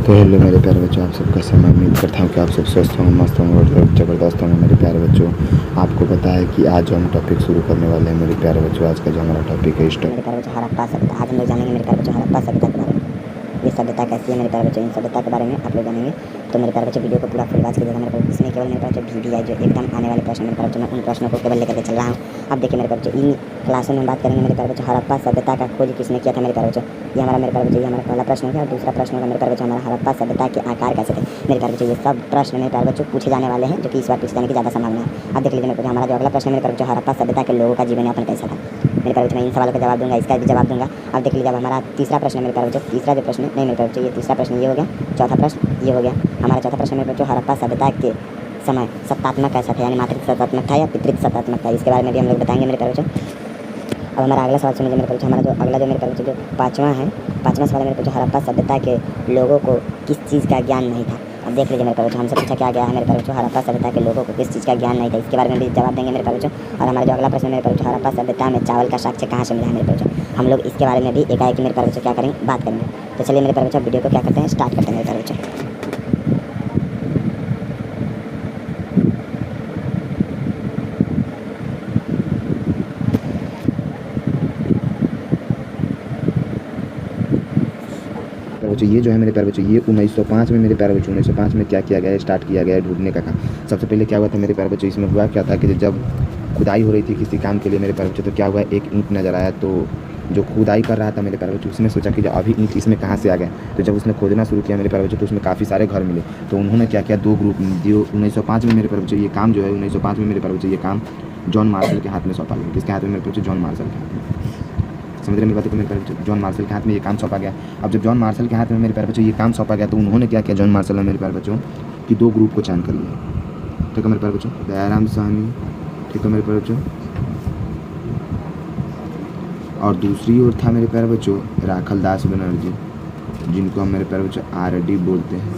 तो हेलो मेरे प्यारे बच्चों, आप सबका समय उम्मीद करता हूँ कि आप सब स्वस्थ होंगे, मस्त होंगे और ज़बरदस्त होंगे। मेरे प्यारे बच्चों, आपको पता है कि आज हम टॉपिक शुरू करने वाले हैं। मेरे प्यारे बच्चों, आज का जो हमारा टॉपिक है मेरे प्यारे बच्चों हड़प्पा सभ्यता। आज हम लोग जानेंगे मेरे प्यारे बच्चों हड़प्पा सभ्यता के बारे में। ये सभ्यता कैसी है मेरे प्यारे बच्चों, इन सभ्यता के बारे में आप लोग जानेंगे। तो मेरे प्यारे बच्चों वीडियो को पूरा फुल वॉच कीजिएगा मेरे प्यारे। इसमें केवल मेरे प्यारे बच्चों VDI जो एकदम आने वाले प्रश्न मेरे प्यारे बच्चों, मैं उन प्रश्नों को केवल लेकर के चल रहा हूँ। अब देखिए मेरे प्यारे बच्चों, इन क्लासों में बात करेंगे मेरे प्यारे बच्चों हड़प्पा सभ्यता का खोज किसने किया था मेरे प्यारे बच्चों। ये हमारा मेरे प्यारे बच्चों, ये हमारा पहला प्रश्न है। और दूसरा प्रश्न होगा मेरे प्यारे बच्चों हमारा हड़प्पा सभ्यता के आकार कैसे थे मेरे प्यारे बच्चों। ये सब प्रश्न मेरे प्यारे बच्चों पूछे जाने वाले हैं, जो कि इस बार पूछे जाने की ज़्यादा संभावना है। अब देख लीजिए मेरे प्यारे, हमारा जो अगला प्रश्न है मेरे प्यारे बच्चों, हड़प्पा सभ्यता के लोगों का जीवन यापन कैसा था मेरे प्यारे बच्चों। मैं इन सवालों का जवाब दूंगा, इसका भी जवाब दूंगा। अब देख लीजिए, अब हमारा तीसरा प्रश्न है मेरे प्यारे बच्चों। तीसरा जो प्रश्न नहीं मेरे प्यारे बच्चों, ये तीसरा प्रश्न ये हो गया। चौथा प्रश्न ये हो गया। हमारा चौथा प्रश्न मेरे बच्चों, हड़प्पा सभ्यता के समय सत्तात्मक कैसा था, यानी मातृ सत्तात्मक था या पितृ सत्तात्मक था। इसके बारे में भी हम लोग बताएंगे मेरे प्यारे बच्चों। अब हमारा अगला सवाल सुनिए मेरे बच्चों। हमारा जो अगला जो मेरे बच्चों जो पाँचवां है, पाँचवां सवाल मेरे बच्चों, हड़प्पा सभ्यता के लोगों को किस चीज़ का ज्ञान नहीं था। अब देख लीजिए मेरे बच्चों, हमसे पूछा क्या गया है मेरे बच्चों, हड़प्पा सभ्यता के लोगों को किस चीज़ का ज्ञान नहीं था। इसके बारे में भी जवाब देंगे मेरे बच्चों। और हमारा जो अगला प्रश्न मेरे बच्चों, हड़प्पा सभ्यता में चावल का साक्ष्य कहाँ से मिला है मेरे बच्चों। हम लोग इसके बारे में भी एकाएक मेरे बच्चों क्या करेंगे, बात करेंगे। तो चलिए मेरे बच्चों, वीडियो को क्या करते हैं, स्टार्ट करते हैं मेरे बच्चों। बच्चों, ये जो है मेरे प्यारे बच्चों, ये 1905 में मेरे प्यारे बच्चों, 1905 में क्या किया गया है, स्टार्ट किया गया है ढूंढने का काम। सबसे पहले क्या हुआ था मेरे प्यारे बच्चों, इसमें हुआ क्या था कि जब खुदाई हो रही थी किसी काम के लिए मेरे प्यारे बच्चों, तो क्या हुआ, एक ईंट नज़र आया। तो जो खुदाई कर रहा था मेरे प्यारे बच्चों, उसने सोचा कि जो अभी ईंट इसमें कहाँ से आ गया। तो जब उसने खोदना शुरू किया मेरे प्यारे बच्चों, तो उसमें काफ़ी सारे घर मिले। तो उन्होंने क्या किया, दो ग्रुप, जो 1905 में मेरे प्यारे बच्चों ये काम जो है, 1905 में मेरे प्यारे बच्चों ये काम जॉन मार्शल के हाथ में सौंपा गया। किसके हाथ में मेरे प्यारे बच्चों, जॉन मार्शल के हाथ में। समझ रहे मेरी बात को मेरे प्यारे बच्चों, जॉन मार्शल के हाथ में ये काम सौंपा गया। अब जब जॉन मार्शल के हाथ में मेरे प्यारे बच्चों ये काम सौंपा गया, तो उन्होंने क्या किया, जॉन मार्शल ने मेरे प्यारे बच्चों कि दो ग्रुप को चयन कर लिया। ठीक है मेरे प्यारे बच्चों, दयाराम साहनी, ठीक है मेरे प्यारे बच्चों, और दूसरी ओर था मेरे प्यारे बच्चों राखल दास बनर्जी, जिनको हम मेरे प्यारे बच्चों RD बोलते हैं,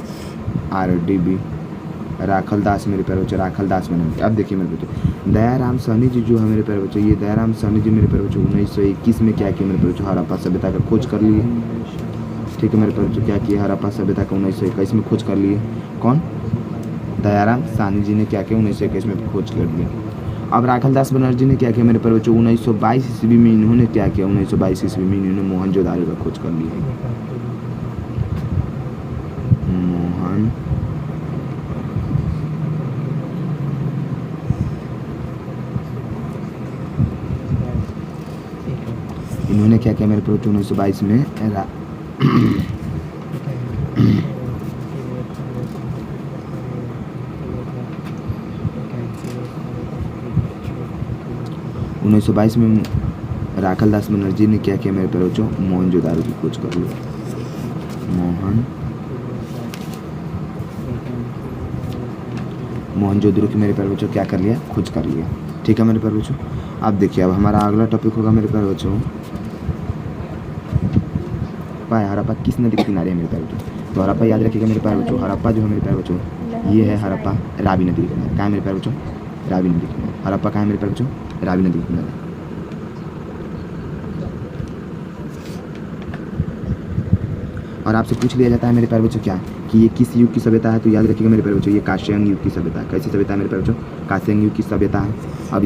RDB, राखल दास मेरे प्यारे बच्चों, राखल दास बनर्जी। अब देखिए मेरे बच्चों, दयाराम साहनी जी जो है मेरे प्यारे बच्चों, ये दयाराम साहनी जी मेरे प्यारे बच्चों 1921 में क्या किया मेरे प्यारे बच्चों, हड़प्पा सभ्यता का खोज कर लिए। ठीक है मेरे प्यारे बच्चों, क्या किया, हड़प्पा सभ्यता का 1921 में खोज कर लिए। कौन, दयाराम साहनी जी ने क्या किया, 1921 में खोज कर लिया। अब राखल दास बनर्जी ने क्या किया मेरे प्यारे बच्चों, 1922 ईस्वी में इन्होंने क्या किया, 1922 ईस्वी में इन्होंने मोहनजोदारो का खोज कर लिया। मोहन इन्होंने क्या किया मेरे प्यारे बच्चों, 1922 में 1922 में राखल दास बनर्जी ने क्या किया मेरे प्यारे बच्चों, मोहनजोदारो की खोज कर ली। मोहनजोदारो की मेरे प्यारे बच्चों क्या कर लिया, खोज कर लिया। ठीक है मेरे प्यारे बच्चों। अब देखिए, अब हमारा अगला टॉपिक होगा मेरे प्यारे बच्चों, हड़प्पा किस नदी के किनारे है मेरे प्यारे बच्चों। तो हड़प्पा याद रखिएगा मेरे प्यारे बच्चों, हड़प्पा जो है मेरे प्यारे बच्चों, ये है हड़प्पा रावी नदी के किनारे। कहाँ है मेरे प्यारे बच्चों, रावी नदी के किनारे। हड़प्पा कहाँ है मेरे प्यारे बच्चों, रावी नदी के किनारे। और आपसे पूछ लिया जाता है मेरे प्यारे बच्चों क्या, कि ये किस युग की सभ्यता है। तो याद रखिएगा मेरे प्यारे बच्चों, ये कांस्ययुग युग की सभ्यता है। कैसी सभ्यता है मेरे प्यारे बच्चों, कांस्ययुग युग की सभ्यता है। अब